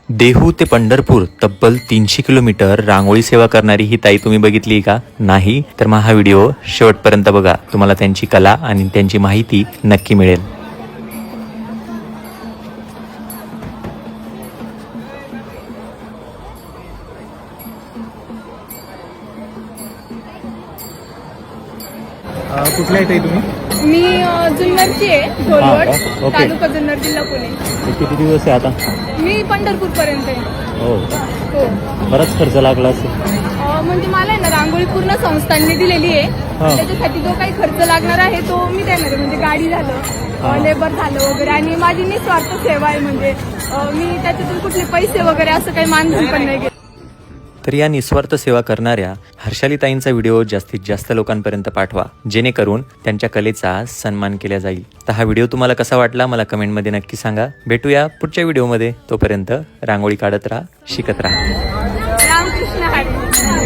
देहू ते पंढरपूर तब्बल 300 किलोमीटर रांगोळी सेवा करणारी ही ताई तुम्ही बघितली का? नाही तर मग हा व्हिडिओ शेवटपर्यंत बघा, तुम्हाला त्यांची कला आणि त्यांची माहिती नक्की मिळेल. कुठल्या आहे ताई तुम्ही? मी जुन्नरची आहे, ढोलवड, ओके. तालुका जुन्नर, जिल्हा पुणे. किती दिवस आहे आता? मी पंढरपूर पर्यंत आहे. हो, हो. बराच खर्च लागला असेल. म्हणजे मला आहे ना रांगोळी पूर्ण संस्थांनी दिलेली आहे. हा. त्याच्यासाठी जो काही खर्च लागणार आहे तो मी देणार आहे. म्हणजे गाडी झालं, लेबर झालं वगैरे, आणि माझी निस्वार्थ सेवा आहे. म्हणजे मी त्याच्यातून कुठले पैसे वगैरे असं काही मानधन पण नाही घेत. तर या निस्वार्थ सेवा करणाऱ्या हर्षालीताईंचा व्हिडिओ जास्तीत जास्त लोकांपर्यंत पाठवा, जेणेकरून त्यांच्या कलेचा सन्मान केला जाईल. तर हा व्हिडिओ तुम्हाला कसा वाटला मला कमेंटमध्ये नक्की सांगा. भेटूया पुढच्या व्हिडिओमध्ये. तोपर्यंत रांगोळी काढत राहा, शिकत राहा.